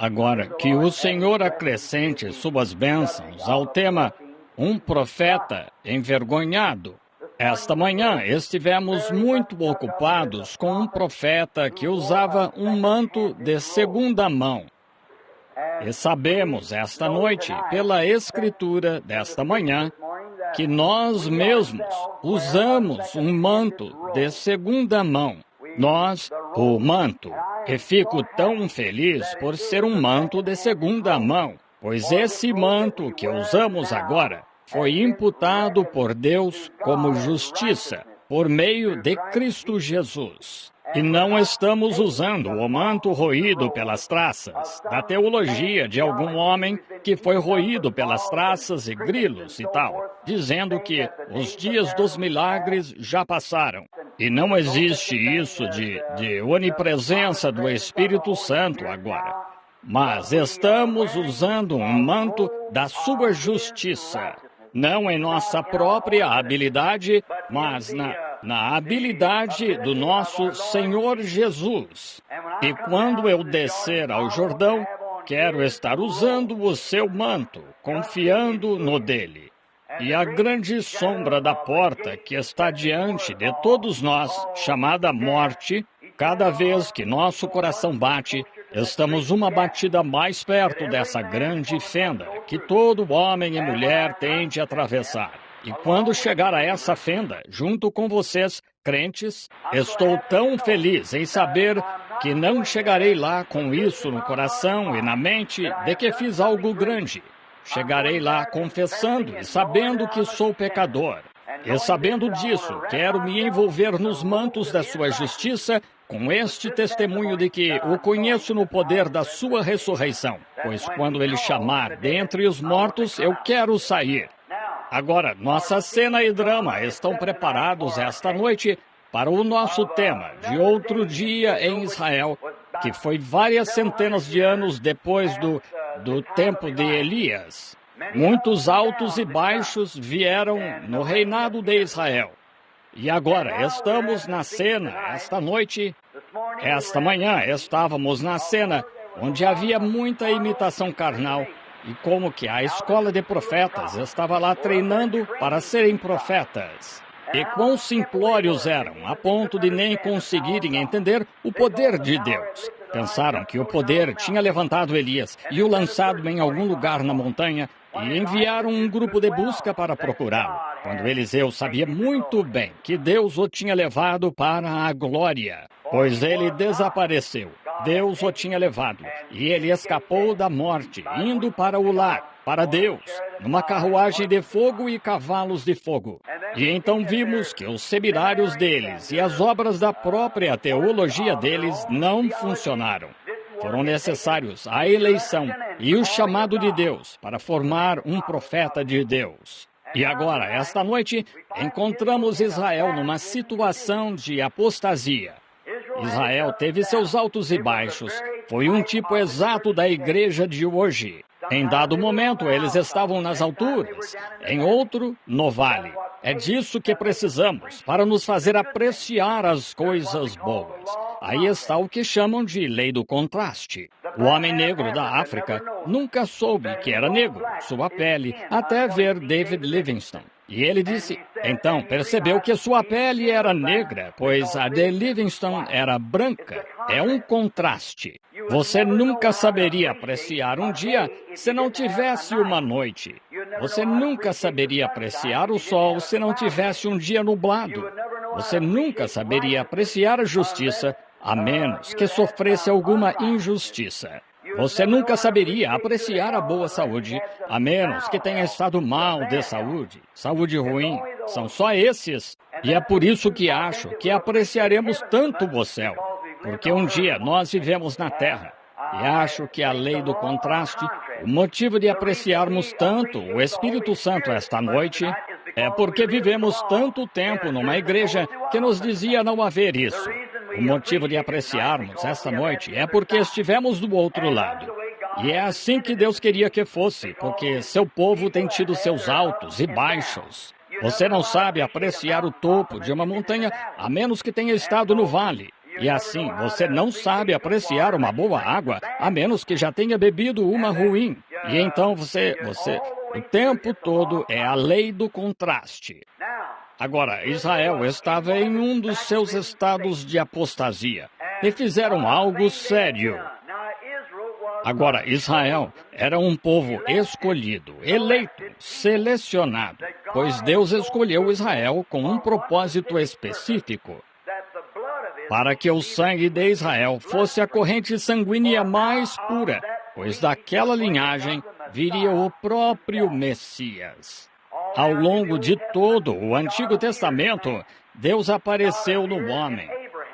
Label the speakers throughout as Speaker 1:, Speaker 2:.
Speaker 1: Agora, que o Senhor acrescente suas bênçãos ao tema Um Profeta Envergonhado. Esta manhã estivemos muito ocupados com um profeta que usava um manto de segunda mão. E sabemos esta noite, pela Escritura desta manhã, que nós mesmos usamos um manto de segunda mão. Nós, o manto. E fico tão feliz por ser um manto de segunda mão, pois esse manto que usamos agora foi imputado por Deus como justiça, por meio de Cristo Jesus. E não estamos usando o manto roído pelas traças, da teologia de algum homem que foi roído pelas traças e grilos e tal, dizendo que os dias dos milagres já passaram. E não existe isso de onipresença do Espírito Santo agora. Mas estamos usando um manto da sua justiça, não em nossa própria habilidade, mas na habilidade do nosso Senhor Jesus. E quando eu descer ao Jordão, quero estar usando o seu manto, confiando no dele. E a grande sombra da porta que está diante de todos nós, chamada morte, cada vez que nosso coração bate, estamos uma batida mais perto dessa grande fenda que todo homem e mulher tem de atravessar. E quando chegar a essa fenda, junto com vocês, crentes, estou tão feliz em saber que não chegarei lá com isso no coração e na mente de que fiz algo grande. Chegarei lá confessando e sabendo que sou pecador. E sabendo disso, quero me envolver nos mantos da sua justiça com este testemunho de que o conheço no poder da sua ressurreição. Pois quando ele chamar dentre os mortos, eu quero sair. Agora, nossa cena e drama estão preparados esta noite para o nosso tema de outro dia em Israel, que foi várias centenas de anos depois do tempo de Elias. Muitos altos e baixos vieram no reinado de Israel. E agora estamos na cena, esta manhã estávamos na cena onde havia muita imitação carnal. E como que a escola de profetas estava lá treinando para serem profetas. E quão simplórios eram, a ponto de nem conseguirem entender o poder de Deus. Pensaram que o poder tinha levantado Elias e o lançado em algum lugar na montanha e enviaram um grupo de busca para procurá-lo, quando Eliseu sabia muito bem que Deus o tinha levado para a glória, pois ele desapareceu. Deus o tinha levado e ele escapou da morte, indo para o lar, para Deus, numa carruagem de fogo e cavalos de fogo. E então vimos que os seminários deles e as obras da própria teologia deles não funcionaram. Foram necessários a eleição e o chamado de Deus para formar um profeta de Deus. E agora, esta noite, encontramos Israel numa situação de apostasia. Israel teve seus altos e baixos. Foi um tipo exato da igreja de hoje. Em dado momento, eles estavam nas alturas, em outro, no vale. É disso que precisamos para nos fazer apreciar as coisas boas. Aí está o que chamam de lei do contraste. O homem negro da África nunca soube que era negro, sua pele, até ver David Livingstone. E ele disse, então, percebeu que sua pele era negra, pois a de Livingstone era branca. É um contraste. Você nunca saberia apreciar um dia se não tivesse uma noite. Você nunca saberia apreciar o sol se não tivesse um dia nublado. Você nunca saberia apreciar a justiça a menos que sofresse alguma injustiça. Você nunca saberia apreciar a boa saúde, a menos que tenha estado mal de saúde. Saúde ruim, são só esses. E é por isso que acho que apreciaremos tanto o céu. Porque um dia nós vivemos na terra. E acho que a lei do contraste, o motivo de apreciarmos tanto o Espírito Santo esta noite, é porque vivemos tanto tempo numa igreja que nos dizia não haver isso. O motivo de apreciarmos esta noite é porque estivemos do outro lado. E é assim que Deus queria que fosse, porque seu povo tem tido seus altos e baixos. Você não sabe apreciar o topo de uma montanha a menos que tenha estado no vale. E assim, você não sabe apreciar uma boa água, a menos que já tenha bebido uma ruim. E então o tempo todo é a lei do contraste. Agora, Israel estava em um dos seus estados de apostasia e fizeram algo sério. Agora, Israel era um povo escolhido, eleito, selecionado, pois Deus escolheu Israel com um propósito específico, para que o sangue de Israel fosse a corrente sanguínea mais pura, pois daquela linhagem viria o próprio Messias. Ao longo de todo o Antigo Testamento, Deus apareceu no homem.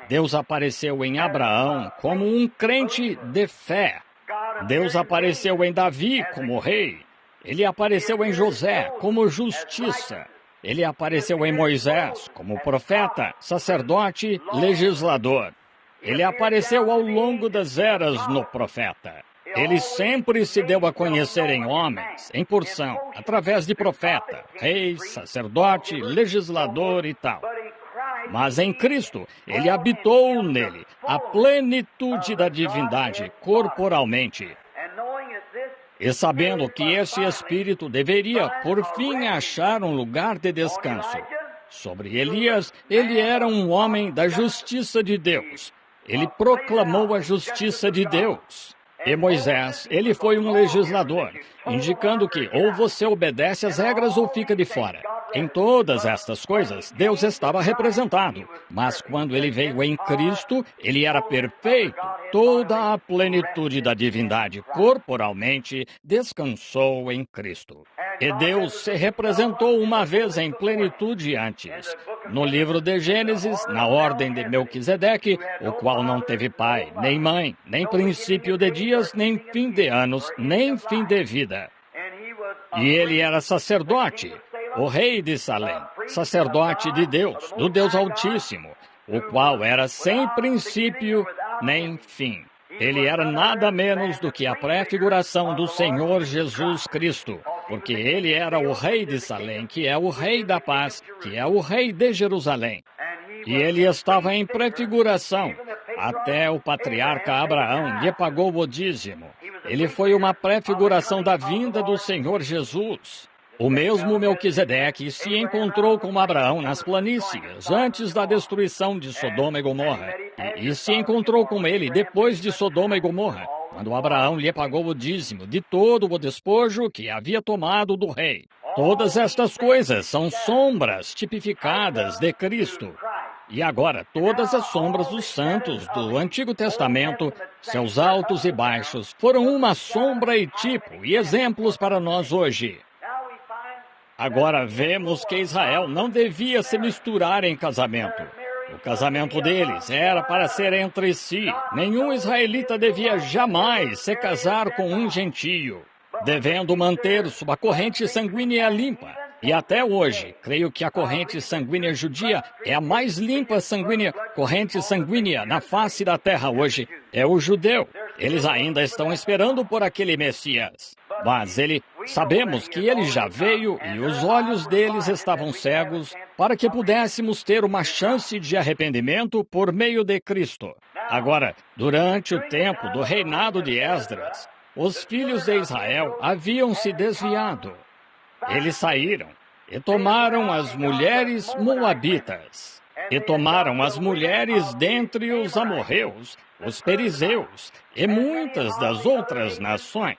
Speaker 1: Deus apareceu em Abraão como um crente de fé. Deus apareceu em Davi como rei. Ele apareceu em José como justiça. Ele apareceu em Moisés como profeta, sacerdote, legislador. Ele apareceu ao longo das eras no profeta. Ele sempre se deu a conhecer em homens, em porção, através de profeta, rei, sacerdote, legislador e tal. Mas em Cristo, ele habitou nele a plenitude da divindade corporalmente. E sabendo que esse Espírito deveria, por fim, achar um lugar de descanso. Sobre Elias, ele era um homem da justiça de Deus. Ele proclamou a justiça de Deus. E Moisés, ele foi um legislador, indicando que ou você obedece às regras ou fica de fora. Em todas estas coisas, Deus estava representado, mas quando ele veio em Cristo, ele era perfeito. Toda a plenitude da divindade corporalmente descansou em Cristo. E Deus se representou uma vez em plenitude antes. No livro de Gênesis, na ordem de Melquisedeque, o qual não teve pai, nem mãe, nem princípio de dias, nem fim de anos, nem fim de vida. E ele era sacerdote, o rei de Salém, sacerdote de Deus, do Deus Altíssimo, o qual era sem princípio nem fim. Ele era nada menos do que a prefiguração do Senhor Jesus Cristo, porque ele era o rei de Salém, que é o rei da paz, que é o rei de Jerusalém. E ele estava em prefiguração. Até o patriarca Abraão lhe pagou o dízimo. Ele foi uma prefiguração da vinda do Senhor Jesus. O mesmo Melquisedeque se encontrou com Abraão nas planícies, antes da destruição de Sodoma e Gomorra, e se encontrou com ele depois de Sodoma e Gomorra, quando Abraão lhe pagou o dízimo de todo o despojo que havia tomado do rei. Todas estas coisas são sombras tipificadas de Cristo. E agora, todas as sombras dos santos do Antigo Testamento, seus altos e baixos, foram uma sombra e tipo e exemplos para nós hoje. Agora vemos que Israel não devia se misturar em casamento. O casamento deles era para ser entre si. Nenhum israelita devia jamais se casar com um gentio, devendo manter sua corrente sanguínea limpa. E até hoje, creio que a corrente sanguínea judia é a mais limpa corrente sanguínea na face da terra hoje. É o judeu. Eles ainda estão esperando por aquele Messias. Mas sabemos que ele já veio e os olhos deles estavam cegos para que pudéssemos ter uma chance de arrependimento por meio de Cristo. Agora, durante o tempo do reinado de Esdras, os filhos de Israel haviam se desviado. Eles saíram e tomaram as mulheres moabitas, e tomaram as mulheres dentre os amorreus, os perizeus e muitas das outras nações.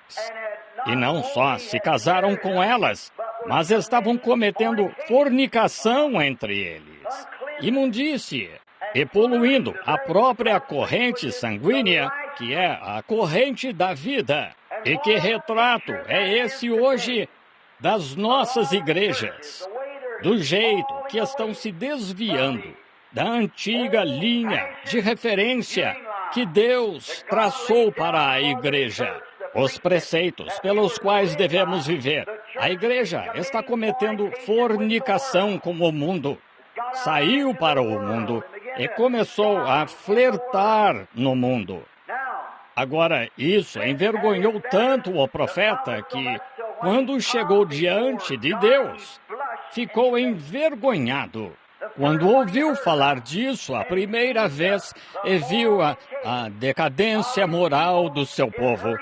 Speaker 1: E não só se casaram com elas, mas estavam cometendo fornicação entre eles, imundície, e poluindo a própria corrente sanguínea, que é a corrente da vida. E que retrato é esse hoje das nossas igrejas? Do jeito que estão se desviando da antiga linha de referência que Deus traçou para a igreja. Os preceitos pelos quais devemos viver. A igreja está cometendo fornicação com o mundo. Saiu para o mundo e começou a flertar no mundo. Agora, isso envergonhou tanto o profeta que, quando chegou diante de Deus, ficou envergonhado. quando ouviu falar disso a primeira vez e viu a decadência moral do seu povo,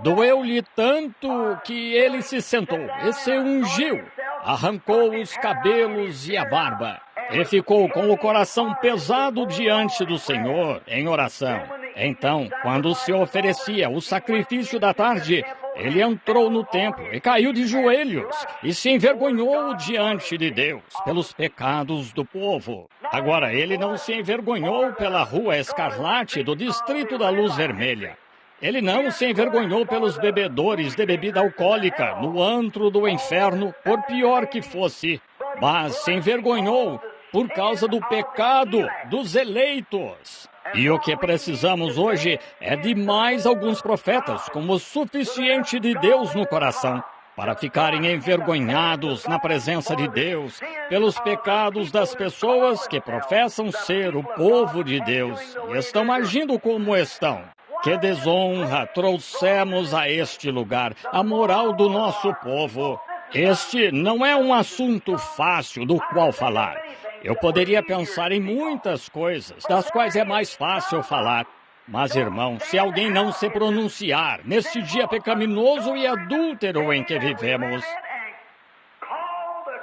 Speaker 1: doeu-lhe tanto que ele se sentou e se ungiu, arrancou os cabelos e a barba, e ficou com o coração pesado diante do Senhor em oração. Então, quando se oferecia o sacrifício da tarde, ele entrou no templo e caiu de joelhos e se envergonhou diante de Deus pelos pecados do povo. Agora, ele não se envergonhou pela rua escarlate do distrito da Luz Vermelha. Ele não se envergonhou pelos bebedores de bebida alcoólica no antro do inferno, por pior que fosse, mas se envergonhou por causa do pecado dos eleitos. E o que precisamos hoje é de mais alguns profetas com o suficiente de Deus no coração para ficarem envergonhados na presença de Deus pelos pecados das pessoas que professam ser o povo de Deus e estão agindo como estão. Que desonra trouxemos a este lugar, a moral do nosso povo. Este não é um assunto fácil do qual falar. Eu poderia pensar em muitas coisas, das quais é mais fácil falar. Mas, irmão, se alguém não se pronunciar neste dia pecaminoso e adúltero em que vivemos,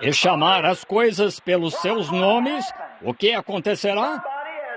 Speaker 1: e chamar as coisas pelos seus nomes, o que acontecerá?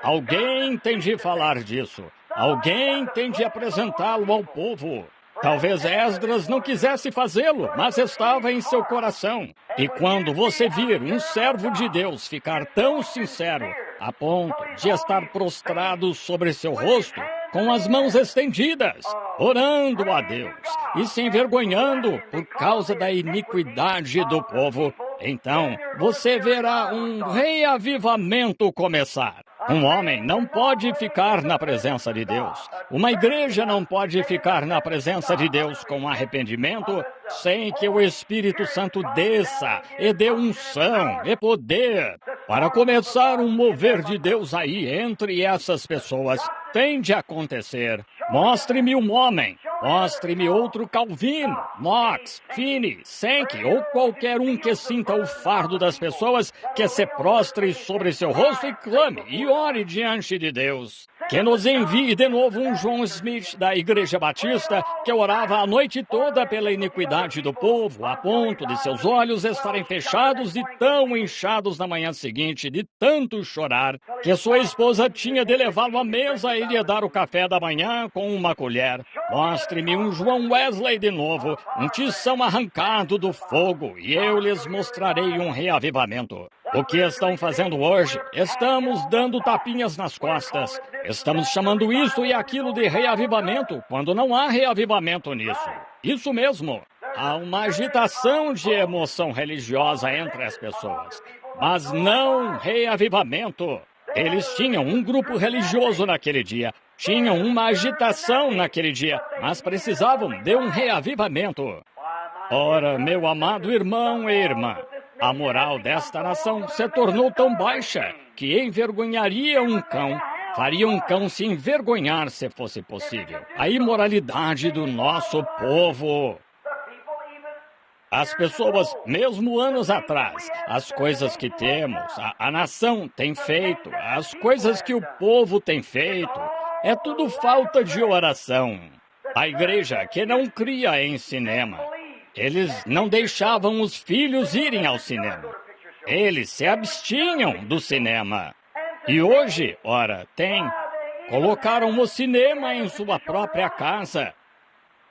Speaker 1: Alguém tem de falar disso. Alguém tem de apresentá-lo ao povo. Talvez Esdras não quisesse fazê-lo, mas estava em seu coração. E quando você vir um servo de Deus ficar tão sincero, a ponto de estar prostrado sobre seu rosto, com as mãos estendidas, orando a Deus e se envergonhando por causa da iniquidade do povo, então você verá um reavivamento começar. Um homem não pode ficar na presença de Deus. Uma igreja não pode ficar na presença de Deus com arrependimento sem que o Espírito Santo desça e dê unção e poder. Para começar um mover de Deus aí entre essas pessoas, tem de acontecer. Mostre-me um homem, mostre-me outro Calvino, Knox, Finney, Sankey ou qualquer um que sinta o fardo das pessoas, que se prostre sobre seu rosto e clame e ore diante de Deus. Que nos envie de novo um John Smith da Igreja Batista, que orava a noite toda pela iniquidade do povo, a ponto de seus olhos estarem fechados e tão inchados na manhã seguinte, de tanto chorar, que sua esposa tinha de levá-lo à mesa e lhe dar o café da manhã com uma colher. Mostre-me um João Wesley de novo, um tição arrancado do fogo, e eu lhes mostrarei um reavivamento. O que estão fazendo hoje? Estamos dando tapinhas nas costas. Estamos chamando isso e aquilo de reavivamento, quando não há reavivamento nisso. Isso mesmo. Há uma agitação de emoção religiosa entre as pessoas, mas não reavivamento. Eles tinham um grupo religioso naquele dia, tinham uma agitação naquele dia, mas precisavam de um reavivamento. Ora, meu amado irmão e irmã, a moral desta nação se tornou tão baixa que envergonharia um cão, faria um cão se envergonhar se fosse possível. A imoralidade do nosso povo. As pessoas, mesmo anos atrás, as coisas que temos, a nação tem feito, as coisas que o povo tem feito, é tudo falta de oração. A igreja que não cria em cinema. Eles não deixavam os filhos irem ao cinema. Eles se abstinham do cinema. E hoje, ora, colocaram o cinema em sua própria casa.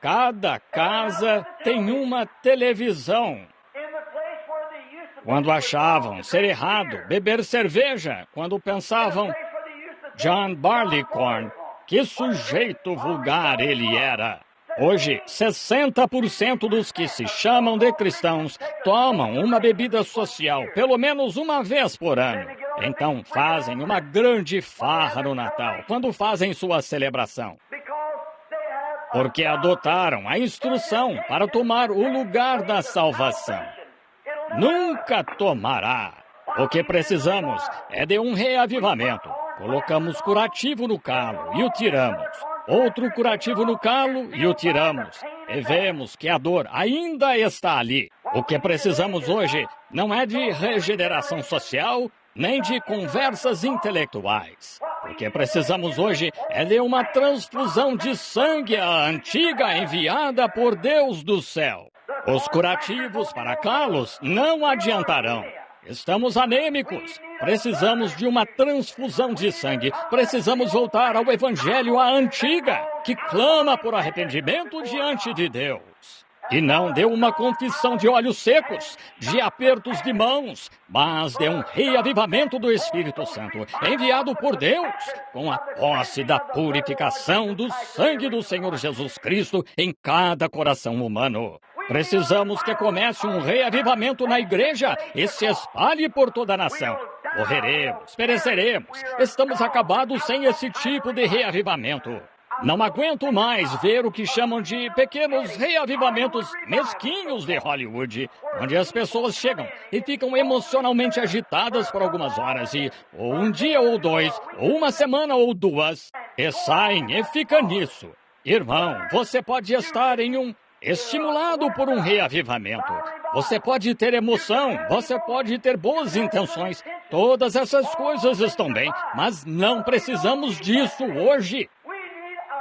Speaker 1: Cada casa tem uma televisão. Quando achavam ser errado beber cerveja, quando pensavam, John Barleycorn, que sujeito vulgar ele era. Hoje, 60% dos que se chamam de cristãos tomam uma bebida social pelo menos uma vez por ano. Então fazem uma grande farra no Natal, quando fazem sua celebração. Porque adotaram a instrução para tomar o lugar da salvação. Nunca tomará. O que precisamos é de um reavivamento. Colocamos curativo no calo e o tiramos. Outro curativo no calo e o tiramos. E vemos que a dor ainda está ali. O que precisamos hoje não é de regeneração social, nem de conversas intelectuais. O que precisamos hoje é de uma transfusão de sangue à antiga enviada por Deus do céu. Os curativos para calos não adiantarão. Estamos anêmicos. Precisamos de uma transfusão de sangue. Precisamos voltar ao evangelho à antiga, que clama por arrependimento diante de Deus. E não de uma confissão de olhos secos, de apertos de mãos, mas de um reavivamento do Espírito Santo, enviado por Deus, com a posse da purificação do sangue do Senhor Jesus Cristo em cada coração humano. Precisamos que comece um reavivamento na igreja e se espalhe por toda a nação. Morreremos, pereceremos, estamos acabados sem esse tipo de reavivamento. Não aguento mais ver o que chamam de pequenos reavivamentos mesquinhos de Hollywood, onde as pessoas chegam e ficam emocionalmente agitadas por algumas horas e, ou um dia ou dois, ou uma semana ou duas, e saem e ficam nisso. Irmão, você pode estar estimulado por um reavivamento. Você pode ter emoção, você pode ter boas intenções. Todas essas coisas estão bem, mas não precisamos disso hoje.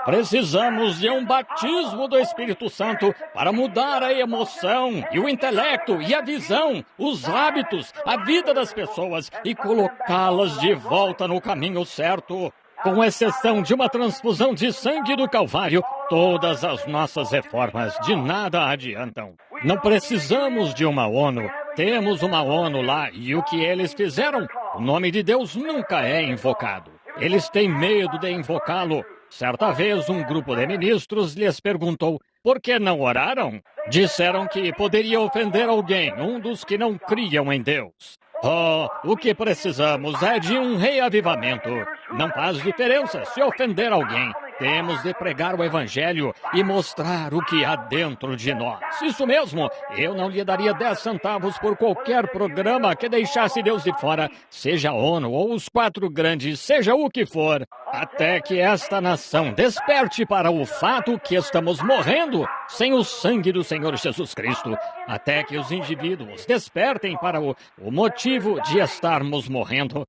Speaker 1: Precisamos de um batismo do Espírito Santo para mudar a emoção e o intelecto e a visão, os hábitos, a vida das pessoas e colocá-las de volta no caminho certo. Com exceção de uma transfusão de sangue do Calvário, todas as nossas reformas de nada adiantam. Não precisamos de uma ONU. Temos uma ONU lá e o que eles fizeram, o nome de Deus nunca é invocado. Eles têm medo de invocá-lo. Certa vez, um grupo de ministros lhes perguntou por que não oraram. Disseram que poderia ofender alguém, um dos que não criam em Deus. Oh, o que precisamos é de um reavivamento. Não faz diferença se ofender alguém. Temos de pregar o Evangelho e mostrar o que há dentro de nós. Isso mesmo, eu não lhe daria 10 centavos por qualquer programa que deixasse Deus de fora, seja a ONU ou os 4 grandes, seja o que for, até que esta nação desperte para o fato que estamos morrendo sem o sangue do Senhor Jesus Cristo, até que os indivíduos despertem para o motivo de estarmos morrendo.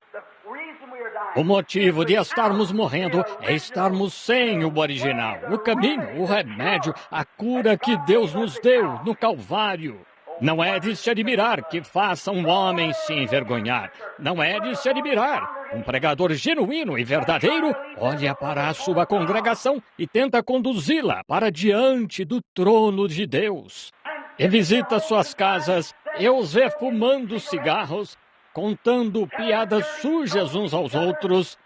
Speaker 1: O motivo de estarmos morrendo é estarmos sem o original, o caminho, o remédio, a cura que Deus nos deu no Calvário. Não é de se admirar que faça um homem se envergonhar. Não é de se admirar. Um pregador genuíno e verdadeiro olha para a sua congregação e tenta conduzi-la para diante do trono de Deus. E visita suas casas e os vê fumando cigarros, contando piadas sujas uns aos outros,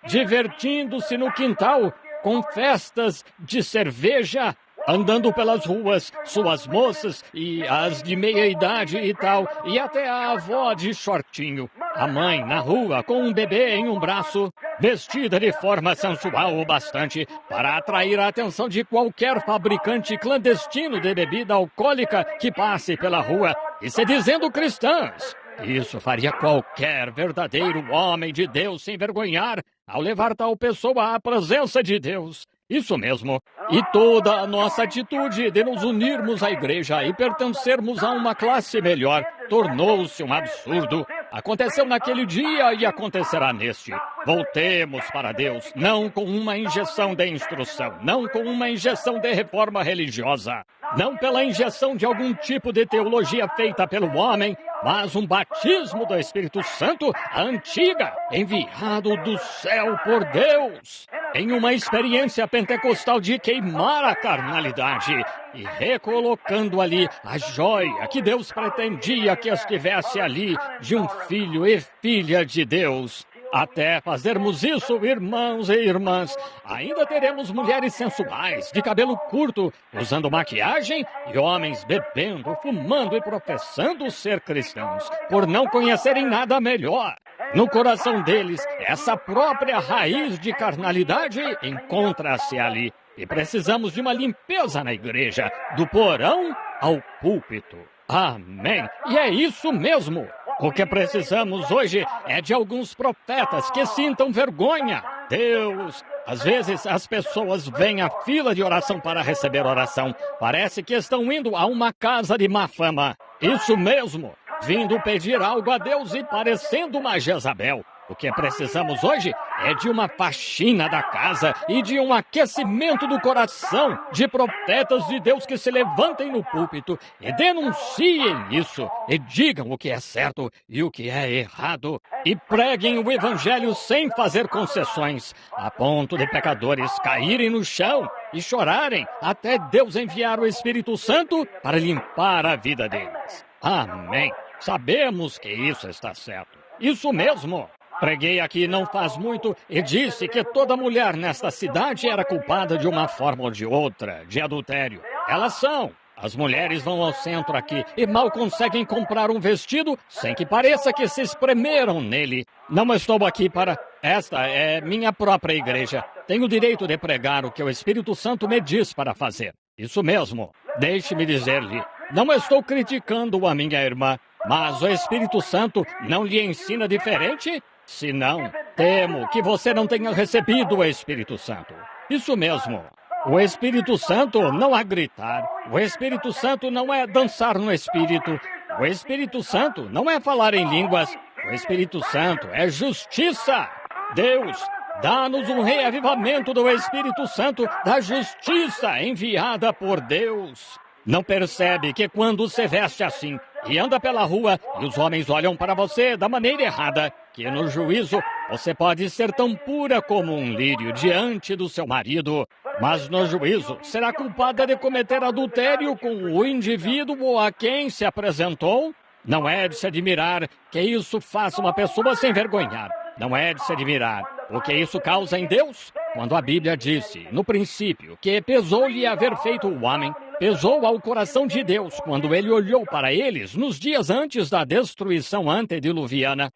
Speaker 1: divertindo-se no quintal com festas de cerveja, andando pelas ruas, suas moças e as de meia-idade e tal, e até a avó de shortinho, a mãe na rua com um bebê em um braço, vestida de forma sensual o bastante para atrair a atenção de qualquer fabricante clandestino de bebida alcoólica que passe pela rua e se dizendo cristãs. Isso faria qualquer verdadeiro homem de Deus se envergonhar ao levar tal pessoa à presença de Deus. Isso mesmo. E toda a nossa atitude de nos unirmos à igreja e pertencermos a uma classe melhor tornou-se um absurdo. Aconteceu naquele dia e acontecerá neste. Voltemos para Deus, não com uma injeção de instrução, não com uma injeção de reforma religiosa, não pela injeção de algum tipo de teologia feita pelo homem, mas um batismo do Espírito Santo, a antiga, enviado do céu por Deus, em uma experiência pentecostal de queimar a carnalidade e recolocando ali a joia que Deus pretendia que estivesse ali de um filho e filha de Deus. Até fazermos isso, irmãos e irmãs, ainda teremos mulheres sensuais, de cabelo curto, usando maquiagem, e homens bebendo, fumando e professando ser cristãos, por não conhecerem nada melhor. No coração deles, essa própria raiz de carnalidade encontra-se ali. E precisamos de uma limpeza na igreja, do porão ao púlpito. Amém. E é isso mesmo. O que precisamos hoje é de alguns profetas que sintam vergonha. Deus, às vezes as pessoas vêm à fila de oração para receber oração. Parece que estão indo a uma casa de má fama. Isso mesmo. vindo pedir algo a Deus e parecendo uma Jezabel. O que precisamos hoje é de uma faxina da casa e de um aquecimento do coração de profetas de Deus que se levantem no púlpito e denunciem isso e digam o que é certo e o que é errado e preguem o evangelho sem fazer concessões, a ponto de pecadores caírem no chão e chorarem até Deus enviar o Espírito Santo para limpar a vida deles. Amém. Sabemos que isso está certo. Isso mesmo. Preguei aqui não faz muito e disse que toda mulher nesta cidade era culpada de uma forma ou de outra, de adultério. Elas são. As mulheres vão ao centro aqui e mal conseguem comprar um vestido sem que pareça que se espremeram nele. Não estou aqui para... Esta é minha própria igreja. Tenho o direito de pregar o que o Espírito Santo me diz para fazer. Isso mesmo. Deixe-me dizer-lhe. Não estou criticando a minha irmã, mas o Espírito Santo não lhe ensina diferente? Se não, temo que você não tenha recebido o Espírito Santo. Isso mesmo. O Espírito Santo não é gritar. O Espírito Santo não é dançar no Espírito. O Espírito Santo não é falar em línguas. O Espírito Santo é justiça. Deus, dá-nos um reavivamento do Espírito Santo, da justiça enviada por Deus. Não percebe que quando se veste assim e anda pela rua e os homens olham para você da maneira errada, que no juízo você pode ser tão pura como um lírio diante do seu marido, mas no juízo será culpada de cometer adultério com o indivíduo a quem se apresentou? Não é de se admirar que isso faça uma pessoa se envergonhar. Não é de se admirar o que isso causa em Deus? Quando a Bíblia disse, no princípio, que pesou-lhe haver feito o homem, pesou ao coração de Deus quando ele olhou para eles nos dias antes da destruição antediluviana,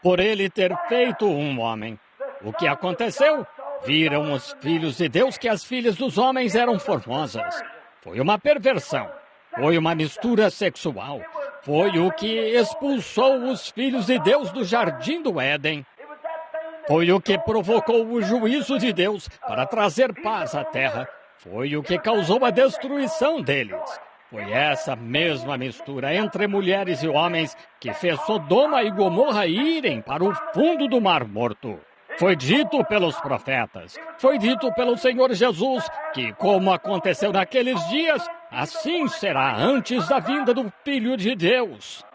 Speaker 1: por ele ter feito um homem. O que aconteceu? Viram os filhos de Deus que as filhas dos homens eram formosas. Foi uma perversão. Foi uma mistura sexual. Foi o que expulsou os filhos de Deus do jardim do Éden. Foi o que provocou o juízo de Deus para trazer paz à terra. Foi o que causou a destruição deles. Foi essa mesma mistura entre mulheres e homens que fez Sodoma e Gomorra irem para o fundo do Mar Morto. Foi dito pelos profetas, foi dito pelo Senhor Jesus, que como aconteceu naqueles dias, assim será antes da vinda do Filho de Deus.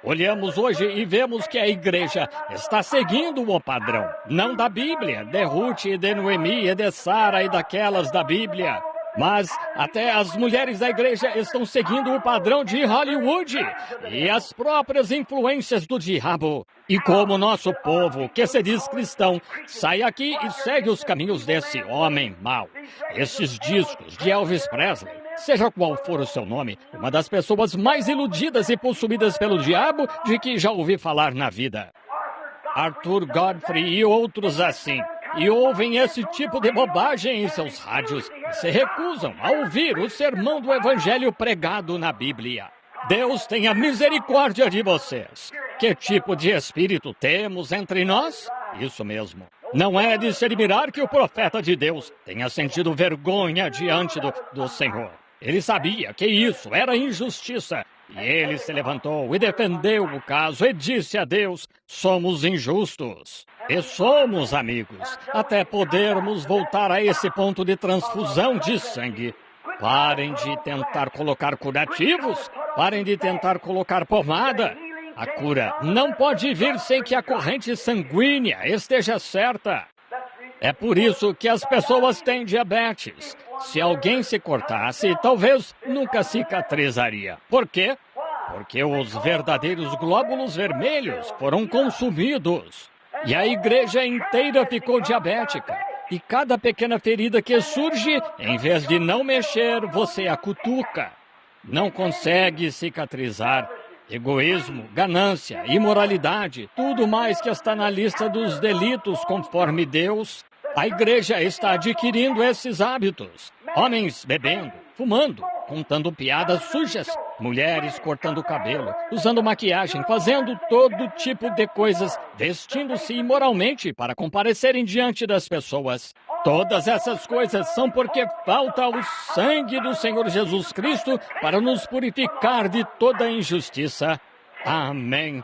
Speaker 1: Olhamos hoje e vemos que a igreja está seguindo o padrão, não da Bíblia, de Ruth e de Noemi e de Sara e daquelas da Bíblia. Mas até as mulheres da igreja estão seguindo o padrão de Hollywood e as próprias influências do diabo. E como nosso povo, que se diz cristão, sai aqui e segue os caminhos desse homem mau. Esses discos de Elvis Presley, seja qual for o seu nome, uma das pessoas mais iludidas e possuídas pelo diabo de que já ouvi falar na vida. Arthur Godfrey e outros assim. E ouvem esse tipo de bobagem em seus rádios e se recusam a ouvir o sermão do Evangelho pregado na Bíblia. Deus tenha misericórdia de vocês. Que tipo de espírito temos entre nós? Isso mesmo. Não é de se admirar que o profeta de Deus tenha sentido vergonha diante do Senhor. Ele sabia que isso era injustiça. E ele se levantou e defendeu o caso e disse a Deus, somos injustos. E somos amigos, até podermos voltar a esse ponto de transfusão de sangue. Parem de tentar colocar curativos, parem de tentar colocar pomada. A cura não pode vir sem que a corrente sanguínea esteja certa. É por isso que as pessoas têm diabetes. Se alguém se cortasse, talvez nunca cicatrizaria. Por quê? Porque os verdadeiros glóbulos vermelhos foram consumidos. E a igreja inteira ficou diabética. E cada pequena ferida que surge, em vez de não mexer, você a cutuca. Não consegue cicatrizar. Egoísmo, ganância, imoralidade, tudo mais que está na lista dos delitos conforme Deus. A igreja está adquirindo esses hábitos. Homens bebendo, fumando, contando piadas sujas, mulheres cortando o cabelo, usando maquiagem, fazendo todo tipo de coisas, vestindo-se imoralmente para comparecerem diante das pessoas. Todas essas coisas são porque falta o sangue do Senhor Jesus Cristo para nos purificar de toda injustiça. Amém.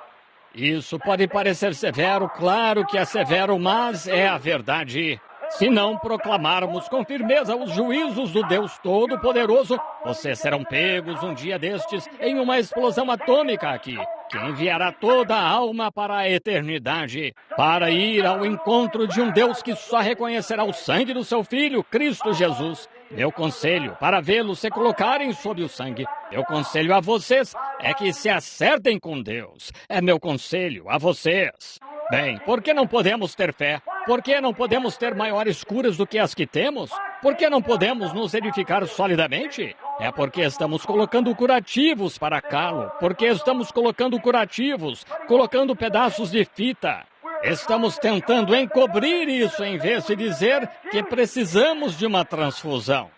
Speaker 1: Isso pode parecer severo, claro que é severo, mas é a verdade. Se não proclamarmos com firmeza os juízos do Deus Todo-Poderoso, vocês serão pegos um dia destes em uma explosão atômica aqui, que enviará toda a alma para a eternidade, para ir ao encontro de um Deus que só reconhecerá o sangue do seu Filho, Cristo Jesus. Meu conselho para vê-lo se colocarem sob o sangue. Meu conselho a vocês é que se acertem com Deus. É meu conselho a vocês. Bem, por que não podemos ter fé? Por que não podemos ter maiores curas do que as que temos? Por que não podemos nos edificar solidamente? É porque estamos colocando curativos para calo. Porque estamos colocando curativos, colocando pedaços de fita. Estamos tentando encobrir isso em vez de dizer que precisamos de uma transfusão.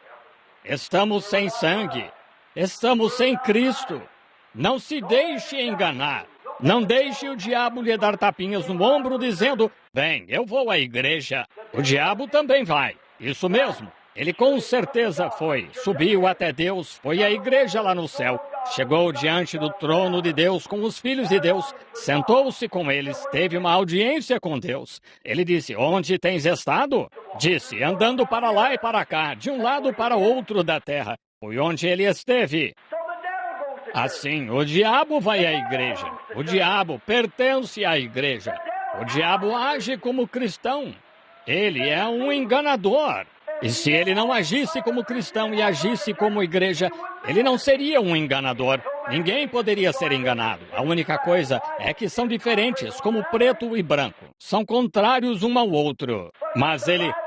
Speaker 1: Estamos sem sangue. Estamos sem Cristo. Não se deixe enganar. Não deixe o diabo lhe dar tapinhas no ombro dizendo, bem, eu vou à igreja. O diabo também vai. Isso mesmo. Ele com certeza foi. Subiu até Deus, foi à igreja lá no céu. Chegou diante do trono de Deus com os filhos de Deus. Sentou-se com eles, teve uma audiência com Deus. Ele disse, onde tens estado? Disse, andando para lá e para cá, de um lado para outro da terra. Foi onde ele esteve. Assim, o diabo vai à igreja. O diabo pertence à igreja. O diabo age como cristão. Ele é um enganador. E se ele não agisse como cristão e agisse como igreja, ele não seria um enganador. Ninguém poderia ser enganado. A única coisa é que são diferentes, como preto e branco. São contrários um ao outro. Mas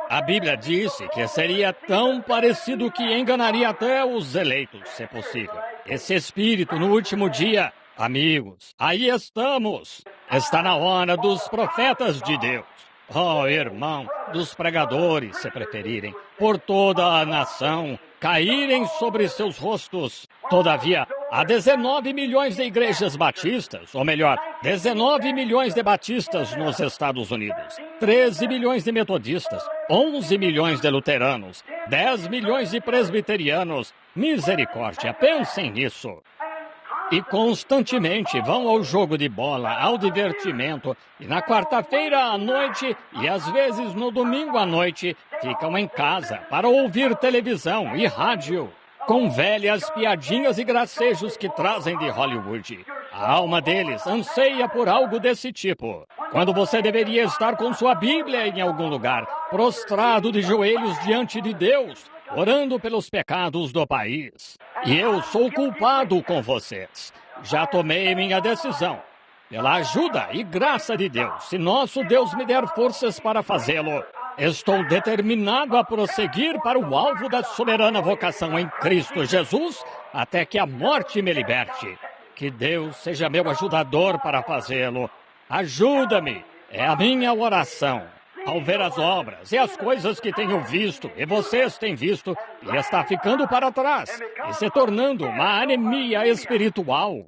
Speaker 1: a Bíblia disse que seria tão parecido que enganaria até os eleitos, se possível. Esse espírito no último dia, amigos, aí estamos. Está na hora dos profetas de Deus. Oh, irmão, dos pregadores, se preferirem, por toda a nação, caírem sobre seus rostos. Todavia, há 19 milhões de igrejas batistas, ou melhor, 19 milhões de batistas nos Estados Unidos, 13 milhões de metodistas, 11 milhões de luteranos, 10 milhões de presbiterianos. Misericórdia, pensem nisso. E constantemente vão ao jogo de bola, ao divertimento, e na quarta-feira à noite e às vezes no domingo à noite ficam em casa para ouvir televisão e rádio, com velhas piadinhas e gracejos que trazem de Hollywood. A alma deles anseia por algo desse tipo, quando você deveria estar com sua Bíblia em algum lugar, prostrado de joelhos diante de Deus, orando pelos pecados do país. E eu sou culpado com vocês. Já tomei minha decisão. Pela ajuda e graça de Deus, se nosso Deus me der forças para fazê-lo, estou determinado a prosseguir para o alvo da soberana vocação em Cristo Jesus, até que a morte me liberte. Que Deus seja meu ajudador para fazê-lo. Ajuda-me, é a minha oração. Ao ver as obras e as coisas que tenho visto, e vocês têm visto, e está ficando para trás, e se tornando uma anemia espiritual.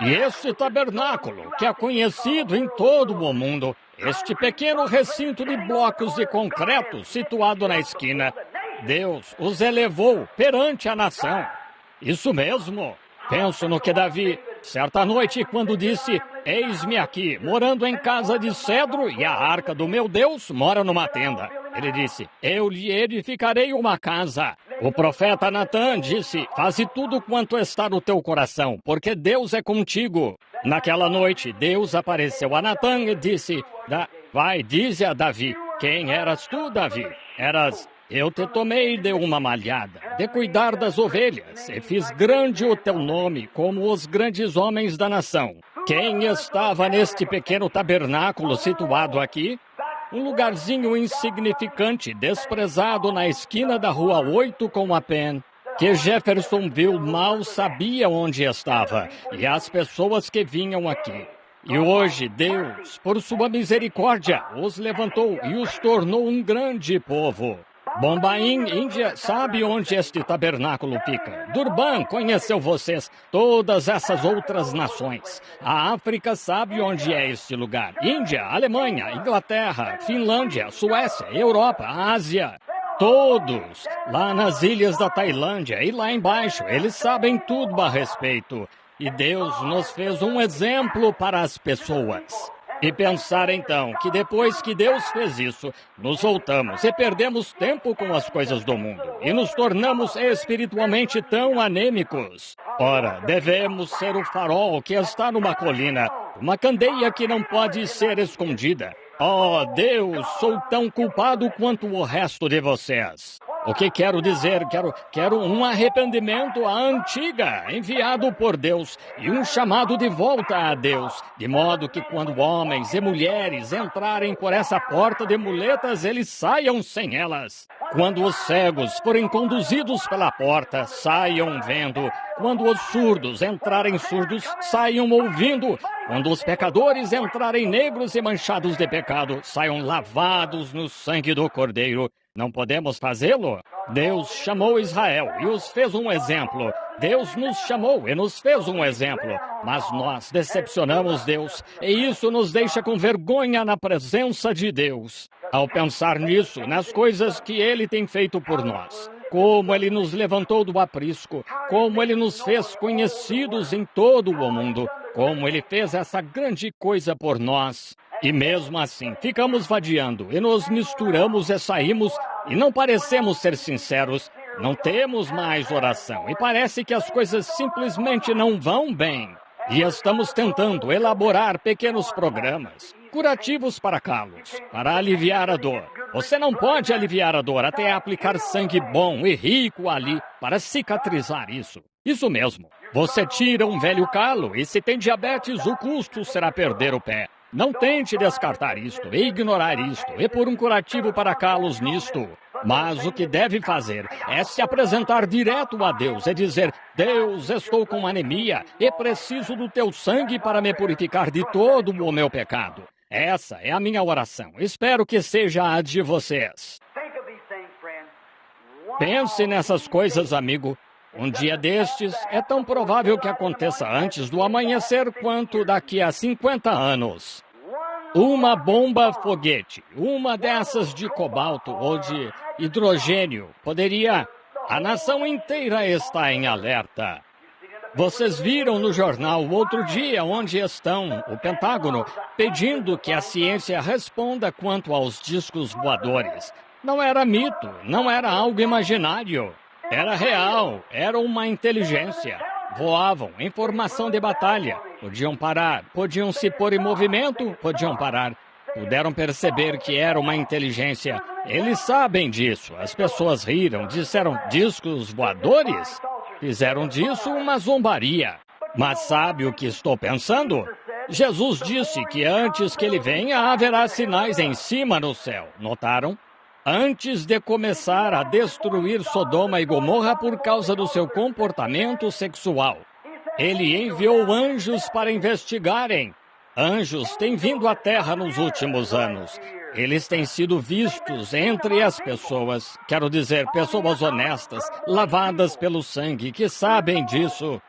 Speaker 1: E este tabernáculo, que é conhecido em todo o mundo, este pequeno recinto de blocos de concreto situado na esquina, Deus os elevou perante a nação. Isso mesmo. Penso no que Davi, certa noite, quando disse, eis-me aqui, morando em casa de cedro, e a arca do meu Deus mora numa tenda. Ele disse, eu lhe edificarei uma casa. O profeta Natã disse, faze tudo quanto está no teu coração, porque Deus é contigo. Naquela noite, Deus apareceu a Natã e disse, vai, dize a Davi, quem eras tu, Davi? Eu te tomei de uma malhada, de cuidar das ovelhas, e fiz grande o teu nome, como os grandes homens da nação. Quem estava neste pequeno tabernáculo situado aqui? Um lugarzinho insignificante, desprezado na esquina da Rua 8 com a Penn, que Jeffersonville mal sabia onde estava, e as pessoas que vinham aqui. E hoje Deus, por sua misericórdia, os levantou e os tornou um grande povo. Bombaim, Índia, sabe onde este tabernáculo fica. Durban conheceu vocês, todas essas outras nações. A África sabe onde é este lugar. Índia, Alemanha, Inglaterra, Finlândia, Suécia, Europa, Ásia. Todos, lá nas ilhas da Tailândia e lá embaixo, eles sabem tudo a respeito. E Deus nos fez um exemplo para as pessoas. E pensar então que depois que Deus fez isso, nos voltamos e perdemos tempo com as coisas do mundo e nos tornamos espiritualmente tão anêmicos. Ora, devemos ser o farol que está numa colina, uma candeia que não pode ser escondida. Oh, Deus, sou tão culpado quanto o resto de vocês. O que quero dizer? Quero um arrependimento à antiga, enviado por Deus, e um chamado de volta a Deus, de modo que quando homens e mulheres entrarem por essa porta de muletas, eles saiam sem elas. Quando os cegos forem conduzidos pela porta, saiam vendo. Quando os surdos entrarem surdos, saiam ouvindo. Quando os pecadores entrarem negros e manchados de pecado, saiam lavados no sangue do Cordeiro. Não podemos fazê-lo? Deus chamou Israel e os fez um exemplo. Deus nos chamou e nos fez um exemplo. Mas nós decepcionamos Deus e isso nos deixa com vergonha na presença de Deus. Ao pensar nisso, nas coisas que Ele tem feito por nós, como Ele nos levantou do aprisco, como Ele nos fez conhecidos em todo o mundo, como Ele fez essa grande coisa por nós. E mesmo assim, ficamos vadiando e nos misturamos e saímos e não parecemos ser sinceros. Não temos mais oração e parece que as coisas simplesmente não vão bem. E estamos tentando elaborar pequenos programas curativos para calos, para aliviar a dor. Você não pode aliviar a dor até aplicar sangue bom e rico ali para cicatrizar isso. Isso mesmo. Você tira um velho calo e se tem diabetes, o custo será perder o pé. Não tente descartar isto e ignorar isto e pôr um curativo para calos nisto. Mas o que deve fazer é se apresentar direto a Deus e dizer: Deus, estou com anemia e preciso do teu sangue para me purificar de todo o meu pecado. Essa é a minha oração. Espero que seja a de vocês. Pense nessas coisas, amigo. Um dia destes é tão provável que aconteça antes do amanhecer quanto daqui a 50 anos. Uma bomba foguete, uma dessas de cobalto ou de hidrogênio, poderia... A nação inteira está em alerta. Vocês viram no jornal outro dia onde estão o Pentágono pedindo que a ciência responda quanto aos discos voadores. Não era mito, não era algo imaginário. Era real, era uma inteligência. Voavam em formação de batalha. Podiam parar, podiam se pôr em movimento, podiam parar. Puderam perceber que era uma inteligência. Eles sabem disso. As pessoas riram, disseram discos voadores. Fizeram disso uma zombaria. Mas sabe o que estou pensando? Jesus disse que antes que ele venha haverá sinais em cima no céu. Notaram? Antes de começar a destruir Sodoma e Gomorra por causa do seu comportamento sexual. Ele enviou anjos para investigarem. Anjos têm vindo à Terra nos últimos anos. Eles têm sido vistos entre as pessoas, quero dizer, pessoas honestas, lavadas pelo sangue, que sabem disso.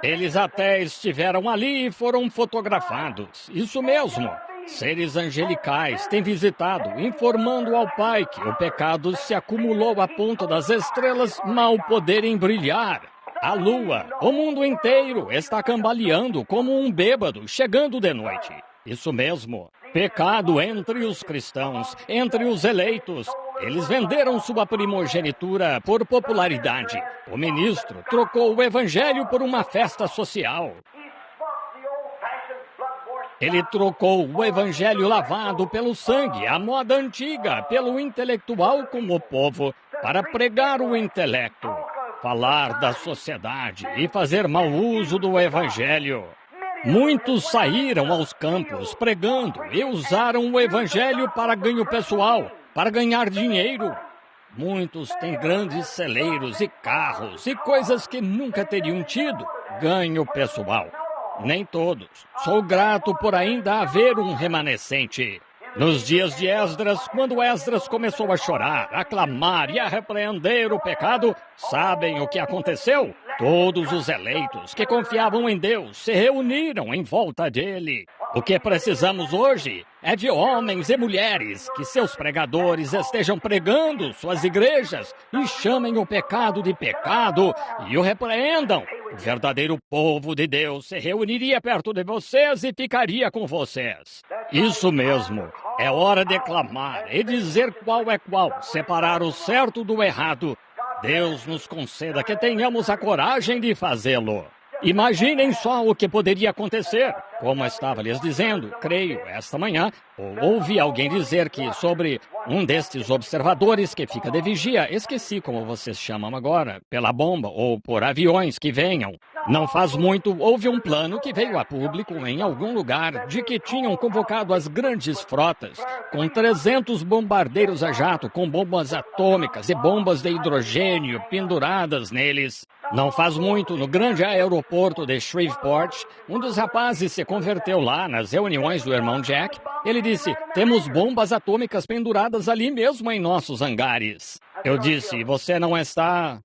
Speaker 1: Eles até estiveram ali e foram fotografados. Isso mesmo. Seres angelicais têm visitado, informando ao Pai que o pecado se acumulou a ponto das estrelas mal poderem brilhar. A lua, o mundo inteiro está cambaleando como um bêbado chegando de noite. Isso mesmo. Pecado entre os cristãos, entre os eleitos. Eles venderam sua primogenitura por popularidade. O ministro trocou o evangelho por uma festa social. Ele trocou o evangelho lavado pelo sangue, a moda antiga, pelo intelectual como o povo, para pregar o intelecto, falar da sociedade e fazer mau uso do evangelho. Muitos saíram aos campos pregando e usaram o evangelho para ganho pessoal, para ganhar dinheiro. Muitos têm grandes celeiros e carros e coisas que nunca teriam tido. Ganho pessoal. Nem todos. Sou grato por ainda haver um remanescente. Nos dias de Esdras, quando Esdras começou a chorar, a clamar e a repreender o pecado, sabem o que aconteceu? Todos os eleitos que confiavam em Deus se reuniram em volta dele. O que precisamos hoje é de homens e mulheres que seus pregadores estejam pregando suas igrejas e chamem o pecado de pecado e o repreendam. O verdadeiro povo de Deus se reuniria perto de vocês e ficaria com vocês. Isso mesmo. É hora de clamar e dizer qual é qual, separar o certo do errado. Deus nos conceda que tenhamos a coragem de fazê-lo. Imaginem só o que poderia acontecer. Como estava lhes dizendo, creio, esta manhã, ouvi alguém dizer que sobre um destes observadores que fica de vigia, esqueci como vocês chamam agora, pela bomba ou por aviões que venham. Não faz muito, houve um plano que veio a público em algum lugar de que tinham convocado as grandes frotas com 300 bombardeiros a jato com bombas atômicas e bombas de hidrogênio penduradas neles. Não faz muito, no grande aeroporto de Shreveport, um dos rapazes se converteu lá nas reuniões do irmão Jack. Ele disse, temos bombas atômicas penduradas ali mesmo em nossos hangares. Eu disse, você não está...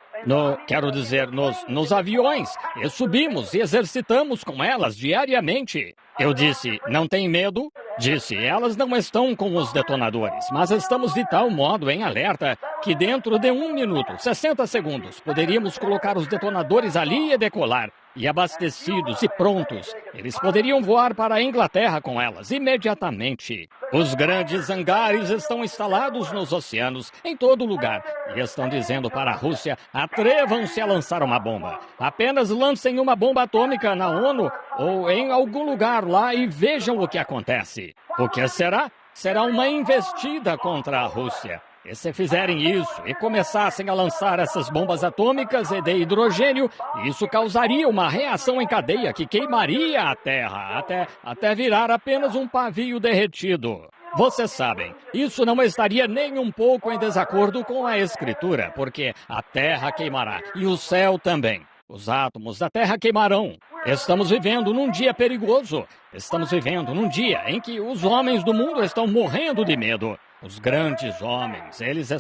Speaker 1: nos aviões, e subimos e exercitamos com elas diariamente. Eu disse, não tem medo? Disse, elas não estão com os detonadores, mas estamos de tal modo em alerta que dentro de 1 minuto, 60 segundos, poderíamos colocar os detonadores ali e decolar. E abastecidos e prontos, eles poderiam voar para a Inglaterra com elas imediatamente. Os grandes hangares estão instalados nos oceanos, em todo lugar, e estão dizendo para a Rússia, atrevam-se a lançar uma bomba. Apenas lancem uma bomba atômica na ONU ou em algum lugar lá e vejam o que acontece. O que será? Será uma investida contra a Rússia. E se fizerem isso e começassem a lançar essas bombas atômicas e de hidrogênio, isso causaria uma reação em cadeia que queimaria a Terra, até virar apenas um pavio derretido. Vocês sabem, isso não estaria nem um pouco em desacordo com a Escritura, porque a Terra queimará e o céu também. Os átomos da Terra queimarão. Estamos vivendo num dia perigoso. Estamos vivendo num dia em que os homens do mundo estão morrendo de medo. Os grandes homens, eles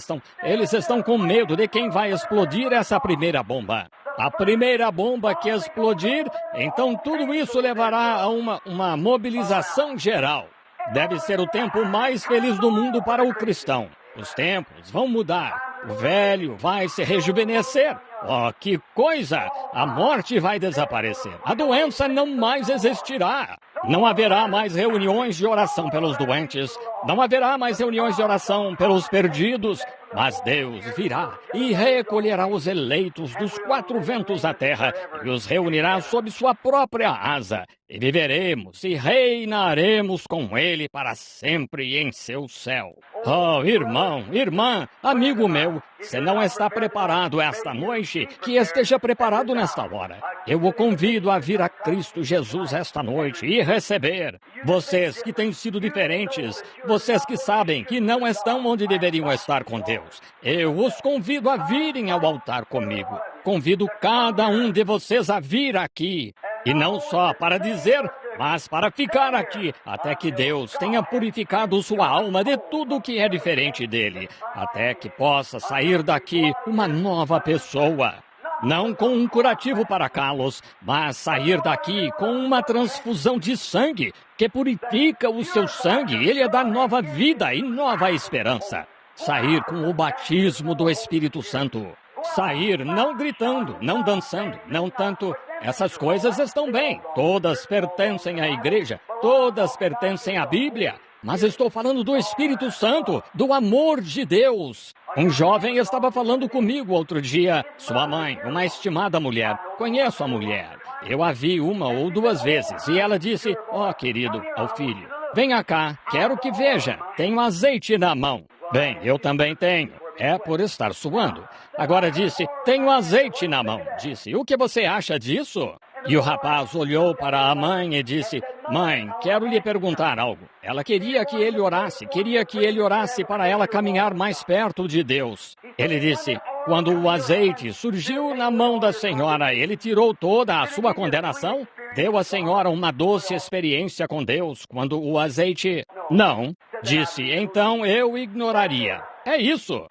Speaker 1: estão com medo de quem vai explodir essa primeira bomba. A primeira bomba que explodir, então tudo isso levará a uma mobilização geral. Deve ser o tempo mais feliz do mundo para o cristão. Os tempos vão mudar. O velho vai se rejuvenescer. Oh, que coisa! A morte vai desaparecer. A doença não mais existirá. Não haverá mais reuniões de oração pelos doentes. Não haverá mais reuniões de oração pelos perdidos. Mas Deus virá e recolherá os eleitos dos 4 ventos da terra e os reunirá sob sua própria asa. E viveremos e reinaremos com Ele para sempre em seu céu. Oh, irmão, irmã, amigo meu, se não está preparado esta noite, que esteja preparado nesta hora. Eu o convido a vir a Cristo Jesus esta noite e receber. Vocês que têm sido diferentes, vocês que sabem que não estão onde deveriam estar com Deus, eu os convido a virem ao altar comigo. Convido cada um de vocês a vir aqui. E não só para dizer, mas para ficar aqui, até que Deus tenha purificado sua alma de tudo que é diferente dele, até que possa sair daqui uma nova pessoa. Não com um curativo para calos, mas sair daqui com uma transfusão de sangue, que purifica o seu sangue, ele dá nova vida e nova esperança. Sair com o batismo do Espírito Santo. Sair não gritando, não dançando, não tanto... Essas coisas estão bem, todas pertencem à igreja, todas pertencem à Bíblia, mas estou falando do Espírito Santo, do amor de Deus. Um jovem estava falando comigo outro dia, sua mãe, uma estimada mulher, conheço a mulher, eu a vi 1 ou 2 vezes, e ela disse, ó querido, ao filho, venha cá, quero que veja, tenho azeite na mão. Bem, eu também tenho. É por estar suando. Agora disse, tenho azeite na mão. Disse, o que você acha disso? E o rapaz olhou para a mãe e disse, mãe, quero lhe perguntar algo. Ela queria que ele orasse para ela caminhar mais perto de Deus. Ele disse, quando o azeite surgiu na mão da senhora, ele tirou toda a sua condenação? Deu à senhora uma doce experiência com Deus quando o azeite... Não, disse, então eu ignoraria. É isso.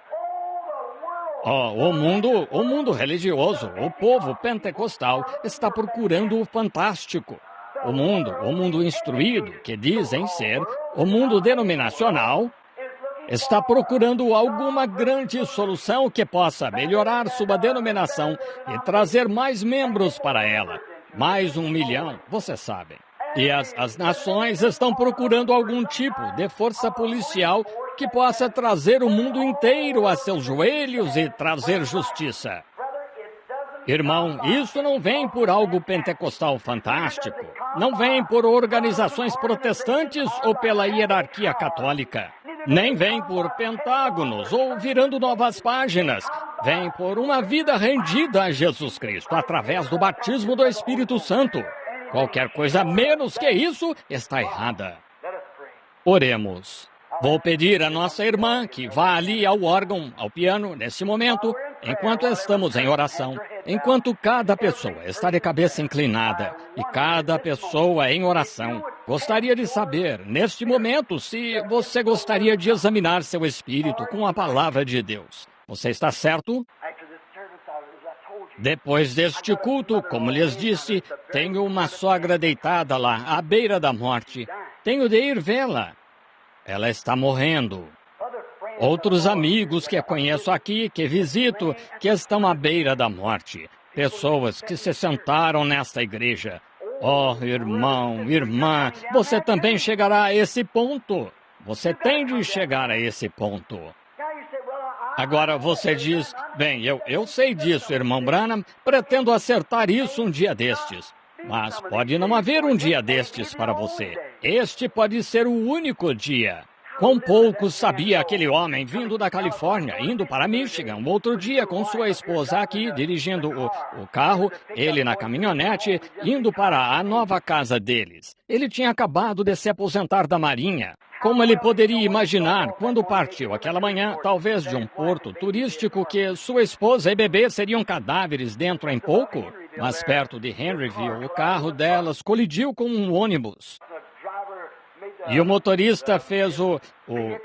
Speaker 1: Oh, o mundo religioso, o povo pentecostal está procurando o fantástico. O mundo instruído, que dizem ser o mundo denominacional, está procurando alguma grande solução que possa melhorar sua denominação e trazer mais membros para ela. Mais 1 milhão, você sabe. E as nações estão procurando algum tipo de força policial que possa trazer o mundo inteiro a seus joelhos e trazer justiça. Irmão, isso não vem por algo pentecostal fantástico. Não vem por organizações protestantes ou pela hierarquia católica. Nem vem por pentágonos ou virando novas páginas. Vem por uma vida rendida a Jesus Cristo através do batismo do Espírito Santo. Qualquer coisa menos que isso está errada. Oremos. Vou pedir à nossa irmã que vá ali ao órgão, ao piano, nesse momento, enquanto estamos em oração, enquanto cada pessoa está de cabeça inclinada e cada pessoa em oração. Gostaria de saber, neste momento, se você gostaria de examinar seu espírito com a palavra de Deus. Você está certo? Depois deste culto, como lhes disse, tenho uma sogra deitada lá, à beira da morte. Tenho de ir vê-la. Ela está morrendo. Outros amigos que conheço aqui, que visito, que estão à beira da morte. Pessoas que se sentaram nesta igreja. Oh, irmão, irmã, você também chegará a esse ponto. Você tem de chegar a esse ponto. Agora você diz, bem, eu sei disso, irmão Branham, pretendo acertar isso um dia destes. Mas pode não haver um dia destes para você. Este pode ser o único dia. Quão pouco sabia aquele homem vindo da Califórnia, indo para Michigan, um outro dia com sua esposa aqui, dirigindo o carro, ele na caminhonete, indo para a nova casa deles. Ele tinha acabado de se aposentar da Marinha. Como ele poderia imaginar, quando partiu aquela manhã, talvez de um porto turístico, que sua esposa e bebê seriam cadáveres dentro em pouco? Mas perto de Henryville, o carro delas colidiu com um ônibus. E o motorista fez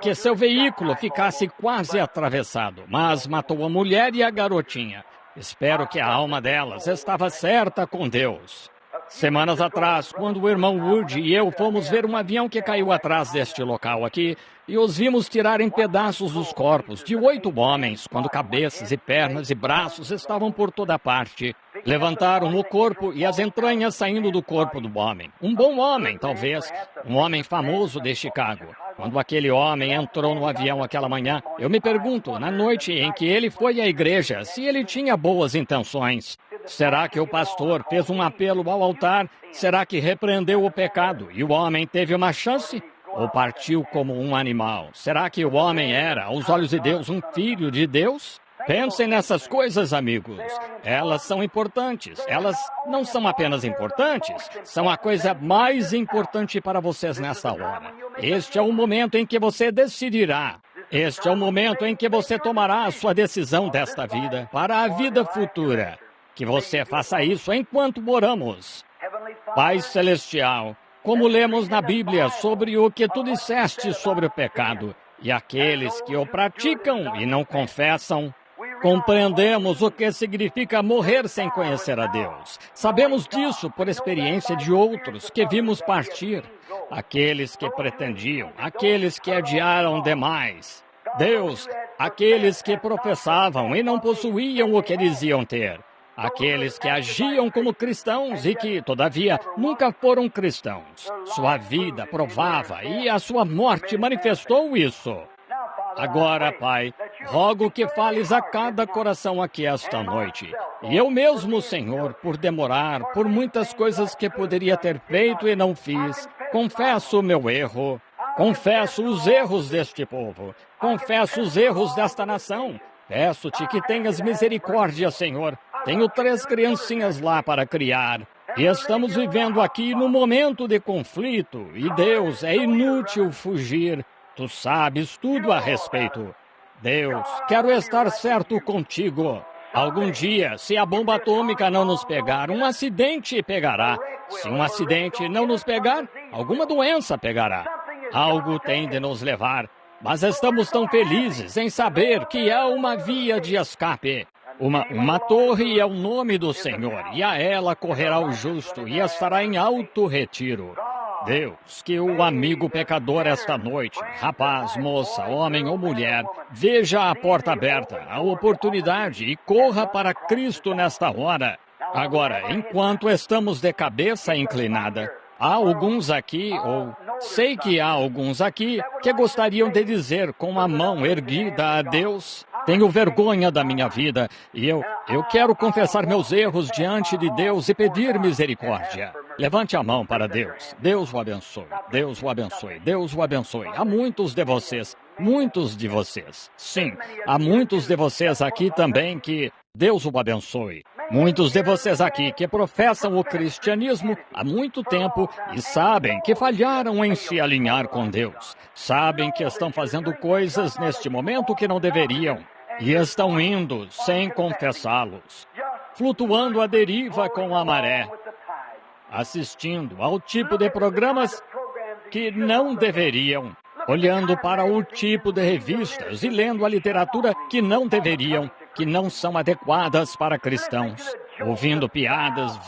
Speaker 1: que seu veículo ficasse quase atravessado, mas matou a mulher e a garotinha. Espero que a alma delas estava certa com Deus. Semanas atrás, quando o irmão Wood e eu fomos ver um avião que caiu atrás deste local aqui, e os vimos tirar em pedaços os corpos de 8 homens, quando cabeças e pernas e braços estavam por toda parte. Levantaram o corpo e as entranhas saindo do corpo do homem. Um bom homem, talvez. Um homem famoso de Chicago. Quando aquele homem entrou no avião aquela manhã, eu me pergunto, na noite em que ele foi à igreja, se ele tinha boas intenções. Será que o pastor fez um apelo ao altar? Será que repreendeu o pecado e o homem teve uma chance? Ou partiu como um animal? Será que o homem era, aos olhos de Deus, um filho de Deus? Pensem nessas coisas, amigos. Elas são importantes. Elas não são apenas importantes, são a coisa mais importante para vocês nesta hora. Este é o momento em que você decidirá. Este é o momento em que você tomará a sua decisão desta vida para a vida futura. Que você faça isso enquanto oramos. Pai Celestial, como lemos na Bíblia sobre o que tu disseste sobre o pecado, e aqueles que o praticam e não confessam, compreendemos o que significa morrer sem conhecer a Deus. Sabemos disso por experiência de outros que vimos partir, aqueles que pretendiam, aqueles que adiaram demais. Deus, aqueles que professavam e não possuíam o que diziam ter. Aqueles que agiam como cristãos e que, todavia, nunca foram cristãos. Sua vida provava e a sua morte manifestou isso. Agora, Pai, rogo que fales a cada coração aqui esta noite. E eu mesmo, Senhor, por demorar, por muitas coisas que poderia ter feito e não fiz, confesso o meu erro. Confesso os erros deste povo. Confesso os erros desta nação. Peço-te que tenhas misericórdia, Senhor. Tenho 3 criancinhas lá para criar. E estamos vivendo aqui num momento de conflito. E Deus, é inútil fugir. Tu sabes tudo a respeito. Deus, quero estar certo contigo. Algum dia, se a bomba atômica não nos pegar, um acidente pegará. Se um acidente não nos pegar, alguma doença pegará. Algo tem de nos levar, mas estamos tão felizes em saber que há uma via de escape. Uma torre é o nome do Senhor, e a ela correrá o justo, e estará em alto retiro. Deus, que o amigo pecador esta noite, rapaz, moça, homem ou mulher, veja a porta aberta, a oportunidade e corra para Cristo nesta hora. Agora, enquanto estamos de cabeça inclinada, há alguns aqui, ou sei que há alguns aqui, que gostariam de dizer com a mão erguida a Deus: tenho vergonha da minha vida e eu quero confessar meus erros diante de Deus e pedir misericórdia. Levante a mão para Deus. Deus o abençoe. Deus o abençoe. Deus o abençoe. Há muitos de vocês, sim, há muitos de vocês aqui também que Deus o abençoe. Muitos de vocês aqui que professam o cristianismo há muito tempo e sabem que falharam em se alinhar com Deus. Sabem que estão fazendo coisas neste momento que não deveriam. E estão indo sem confessá-los, flutuando à deriva com a maré, assistindo ao tipo de programas que não deveriam, olhando para o tipo de revistas e lendo a literatura que não deveriam, que não são adequadas para cristãos, ouvindo piadas,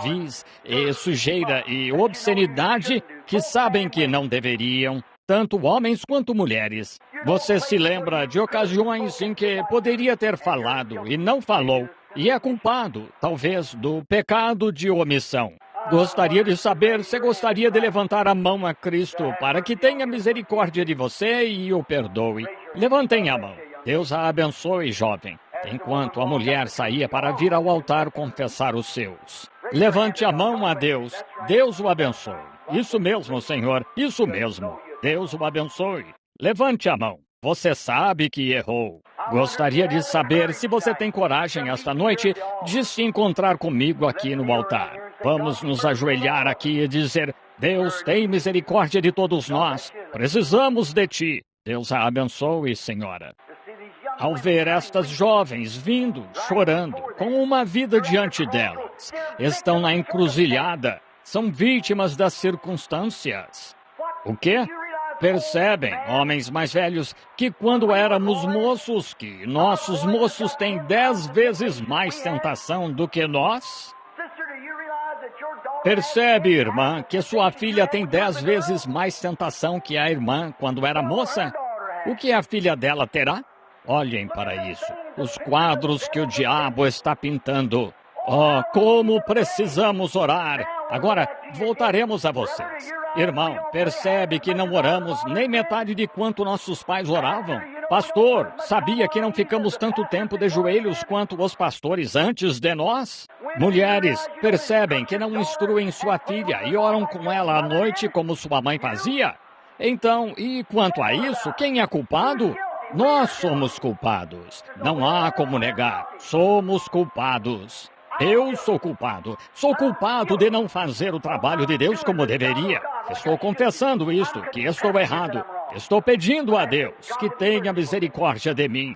Speaker 1: vis e sujeira e obscenidade que sabem que não deveriam, tanto homens quanto mulheres. Você se lembra de ocasiões em que poderia ter falado e não falou, e é culpado, talvez, do pecado de omissão. Gostaria de saber se gostaria de levantar a mão a Cristo para que tenha misericórdia de você e o perdoe. Levantem a mão. Deus a abençoe, jovem. Enquanto a mulher saía para vir ao altar confessar os seus. Levante a mão a Deus. Deus o abençoe. Isso mesmo, Senhor. Isso mesmo. Deus o abençoe. Levante a mão. Você sabe que errou. Gostaria de saber se você tem coragem esta noite de se encontrar comigo aqui no altar. Vamos nos ajoelhar aqui e dizer: Deus, tem misericórdia de todos nós. Precisamos de Ti. Deus a abençoe, Senhora. Ao ver estas jovens vindo, chorando, com uma vida diante delas, estão na encruzilhada, são vítimas das circunstâncias. O quê? Percebem, homens mais velhos, que quando éramos moços, que nossos moços têm 10 vezes mais tentação do que nós? Percebe, irmã, que sua filha tem 10 vezes mais tentação que a irmã quando era moça? O que a filha dela terá? Olhem para isso, os quadros que o diabo está pintando. Oh, como precisamos orar! Agora, voltaremos a vocês. Irmão, percebe que não oramos nem metade de quanto nossos pais oravam? Pastor, sabia que não ficamos tanto tempo de joelhos quanto os pastores antes de nós? Mulheres, percebem que não instruem sua filha e oram com ela à noite como sua mãe fazia? Então, e quanto a isso, quem é culpado? Nós somos culpados. Não há como negar. Somos culpados. Eu sou culpado. Sou culpado de não fazer o trabalho de Deus como deveria. Estou confessando isto, que estou errado. Estou pedindo a Deus que tenha misericórdia de mim.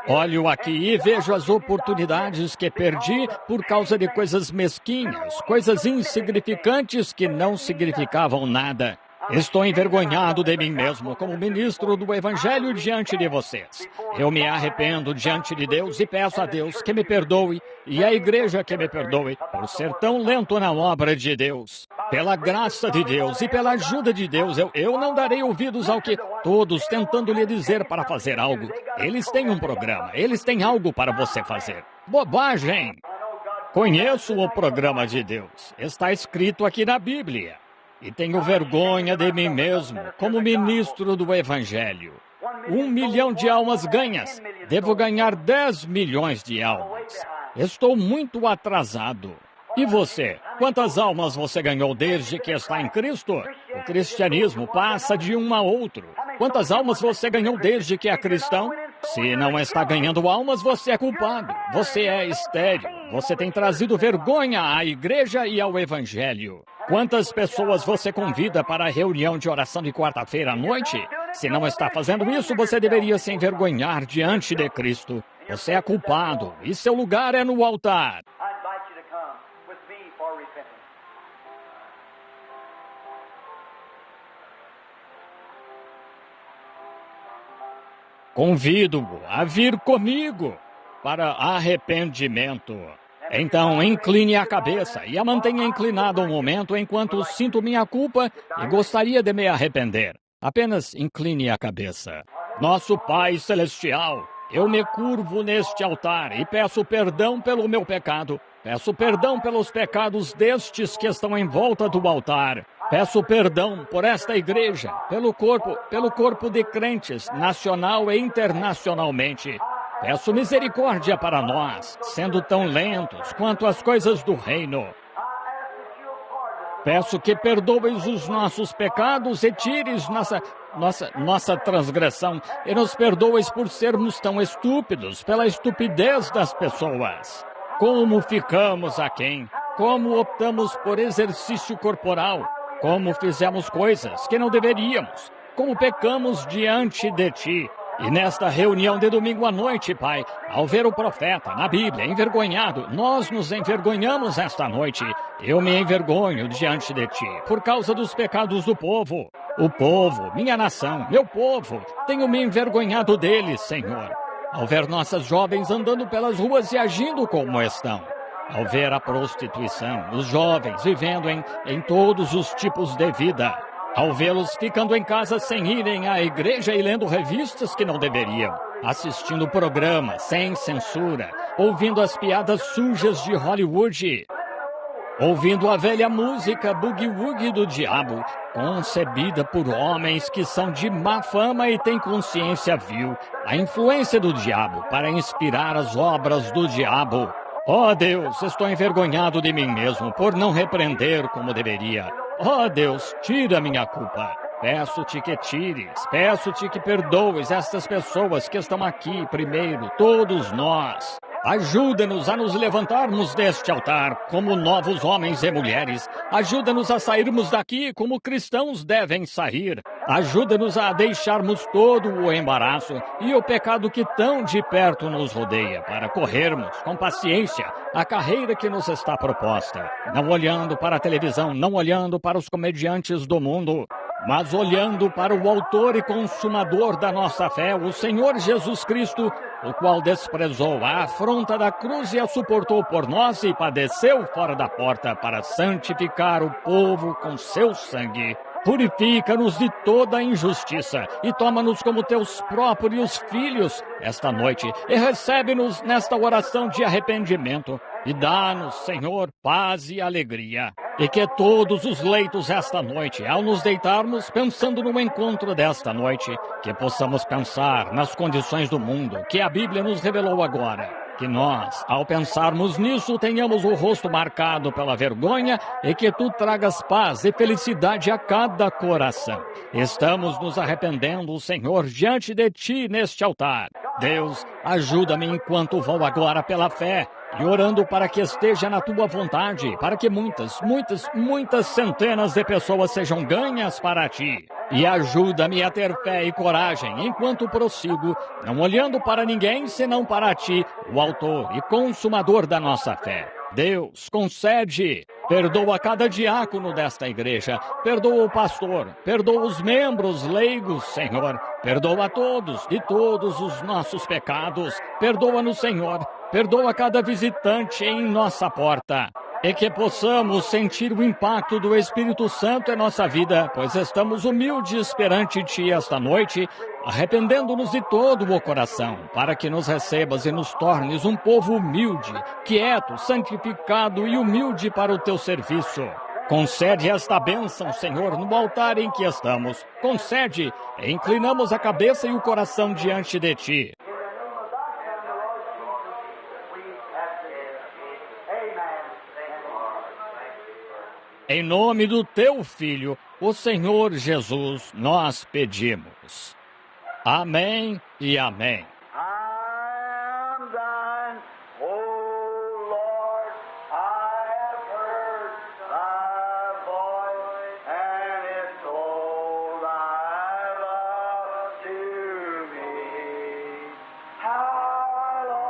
Speaker 1: Olho aqui e vejo as oportunidades que perdi por causa de coisas mesquinhas, coisas insignificantes que não significavam nada. Estou envergonhado de mim mesmo como ministro do Evangelho diante de vocês. Eu me arrependo diante de Deus e peço a Deus que me perdoe e a igreja que me perdoe por ser tão lento na obra de Deus. Pela graça de Deus e pela ajuda de Deus, eu não darei ouvidos ao que todos tentando lhe dizer para fazer algo. Eles têm um programa, eles têm algo para você fazer. Bobagem! Conheço o programa de Deus. Está escrito aqui na Bíblia. E tenho vergonha de mim mesmo, como ministro do Evangelho. 1 milhão de almas ganhas. Devo ganhar 10 milhões de almas. Estou muito atrasado. E você? Quantas almas você ganhou desde que está em Cristo? O cristianismo passa de um a outro. Quantas almas você ganhou desde que é cristão? Se não está ganhando almas, você é culpado. Você é estéril. Você tem trazido vergonha à igreja e ao Evangelho. Quantas pessoas você convida para a reunião de oração de quarta-feira à noite? Se não está fazendo isso, você deveria se envergonhar diante de Cristo. Você é culpado e seu lugar é no altar.
Speaker 2: I invite you to come with me for repentance.
Speaker 1: Convido-o a vir comigo para arrependimento. Então, incline a cabeça e a mantenha inclinada um momento enquanto sinto minha culpa e gostaria de me arrepender. Apenas incline a cabeça. Nosso Pai Celestial, eu me curvo neste altar e peço perdão pelo meu pecado. Peço perdão pelos pecados destes que estão em volta do altar. Peço perdão por esta igreja, pelo corpo de crentes, nacional e internacionalmente. Peço misericórdia para nós, sendo tão lentos quanto as coisas do reino. Peço que perdoes os nossos pecados e tires nossa transgressão e nos perdoes por sermos tão estúpidos, pela estupidez das pessoas. Como ficamos aquém? Como optamos por exercício corporal? Como fizemos coisas que não deveríamos? Como pecamos diante de Ti? E nesta reunião de domingo à noite, Pai, ao ver o profeta na Bíblia envergonhado, nós nos envergonhamos esta noite. Eu me envergonho diante de Ti, por causa dos pecados do povo. O povo, minha nação, meu povo, tenho me envergonhado deles, Senhor. Ao ver nossas jovens andando pelas ruas e agindo como estão. Ao ver a prostituição, os jovens vivendo em todos os tipos de vida. Ao vê-los ficando em casa sem irem à igreja e lendo revistas que não deveriam, assistindo programas sem censura, ouvindo as piadas sujas de Hollywood, ouvindo a velha música boogie-woogie do diabo, concebida por homens que são de má fama e têm consciência vil, a influência do diabo para inspirar as obras do diabo. Oh Deus, estou envergonhado de mim mesmo por não repreender como deveria. Oh Deus, tira minha culpa. Peço-te que tires, peço-te que perdoes estas pessoas que estão aqui primeiro, todos nós. Ajuda-nos a nos levantarmos deste altar como novos homens e mulheres. Ajuda-nos a sairmos daqui como cristãos devem sair. Ajuda-nos a deixarmos todo o embaraço e o pecado que tão de perto nos rodeia, para corrermos com paciência a carreira que nos está proposta. Não olhando para a televisão, não olhando para os comediantes do mundo, mas olhando para o autor e consumador da nossa fé, o Senhor Jesus Cristo, o qual desprezou a afronta da cruz e a suportou por nós e padeceu fora da porta para santificar o povo com seu sangue. Purifica-nos de toda injustiça e toma-nos como teus próprios filhos esta noite e recebe-nos nesta oração de arrependimento e dá-nos, Senhor, paz e alegria. E que todos os leitos esta noite, ao nos deitarmos pensando no encontro desta noite, que possamos pensar nas condições do mundo que a Bíblia nos revelou agora. Que nós, ao pensarmos nisso, tenhamos o rosto marcado pela vergonha e que Tu tragas paz e felicidade a cada coração. Estamos nos arrependendo, Senhor, diante de Ti neste altar. Deus, ajuda-me enquanto vou agora pela fé e orando para que esteja na Tua vontade, para que muitas centenas de pessoas sejam ganhas para Ti. E ajuda-me a ter fé e coragem enquanto prossigo, não olhando para ninguém senão para Ti, o autor e consumador da nossa fé. Deus, concede, perdoa cada diácono desta igreja, perdoa o pastor, perdoa os membros leigos, Senhor, perdoa a todos e todos os nossos pecados, perdoa-nos, Senhor, perdoa cada visitante em nossa porta. E que possamos sentir o impacto do Espírito Santo em nossa vida, pois estamos humildes perante Ti esta noite, arrependendo-nos de todo o coração, para que nos recebas e nos tornes um povo humilde, quieto, santificado e humilde para o Teu serviço. Concede esta bênção, Senhor, no altar em que estamos. Concede, e inclinamos a cabeça e o coração diante de Ti. Em nome do Teu Filho, o Senhor Jesus, nós pedimos. Amém e amém.
Speaker 2: I'm thine, O Lord, I have heard thy voice, and it told thy love to me. How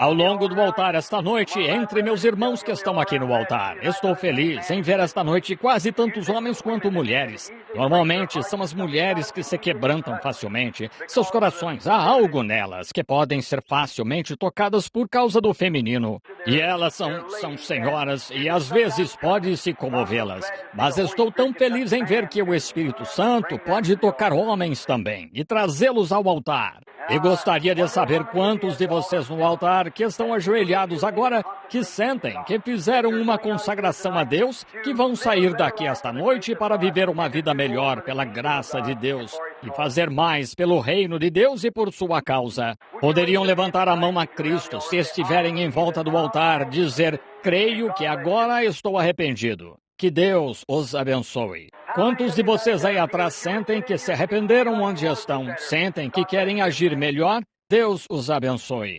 Speaker 1: ao longo do altar esta noite, entre meus irmãos que estão aqui no altar. Estou feliz em ver esta noite quase tantos homens quanto mulheres. Normalmente são as mulheres que se quebrantam facilmente. Seus corações, há algo nelas que podem ser facilmente tocadas por causa do feminino. E elas são senhoras e às vezes pode-se comovê-las. Mas estou tão feliz em ver que o Espírito Santo pode tocar homens também e trazê-los ao altar. E gostaria de saber quantos de vocês no altar que estão ajoelhados agora, que sentem que fizeram uma consagração a Deus, que vão sair daqui esta noite para viver uma vida melhor pela graça de Deus e fazer mais pelo reino de Deus e por sua causa. Poderiam levantar a mão a Cristo se estiverem em volta do altar, dizer: creio que agora estou arrependido. Que Deus os abençoe. Quantos de vocês aí atrás sentem que se arrependeram onde estão? Sentem que querem agir melhor? Deus os abençoe.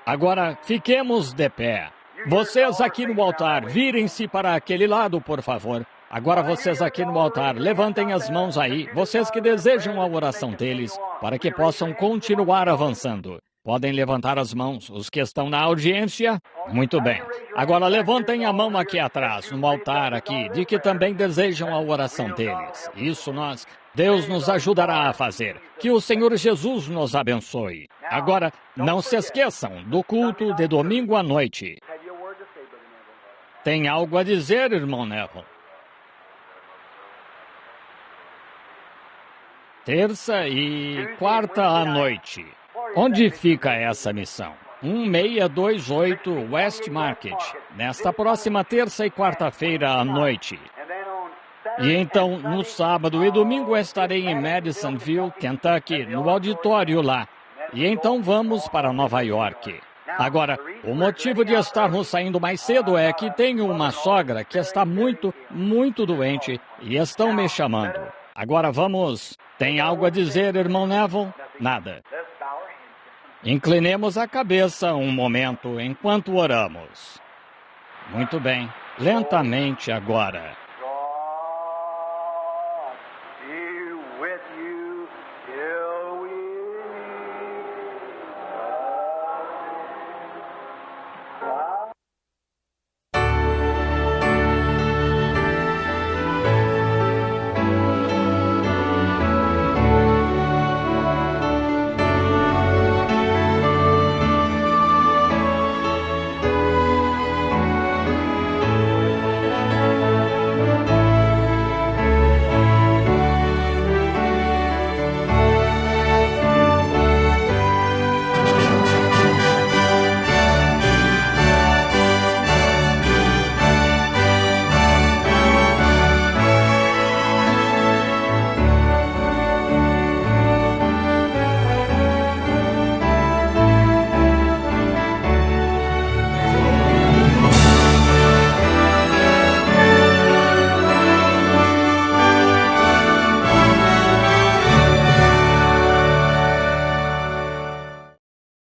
Speaker 1: Agora, fiquemos de pé. Vocês aqui no altar, virem-se para aquele lado, por favor. Agora vocês aqui no altar, levantem as mãos aí, vocês que desejam a oração deles, para que possam continuar avançando. Podem levantar as mãos, os que estão na audiência. Muito bem. Agora levantem a mão aqui atrás, no altar aqui, de que também desejam a oração deles. Isso Deus nos ajudará a fazer. Que o Senhor Jesus nos abençoe. Agora, não se esqueçam do culto de domingo à noite. Tem algo a dizer, irmão Neville? Terça e quarta à noite. Onde fica essa missão? 1628 West Market, nesta próxima terça e quarta-feira à noite. E então, no sábado e domingo, estarei em Madisonville, Kentucky, no auditório lá. E então vamos para Nova York. Agora, o motivo de estarmos saindo mais cedo é que tenho uma sogra que está muito, muito doente e estão me chamando. Agora vamos... Tem algo a dizer, irmão Neville? Nada. Inclinemos a cabeça um momento enquanto oramos. Muito bem. Lentamente agora.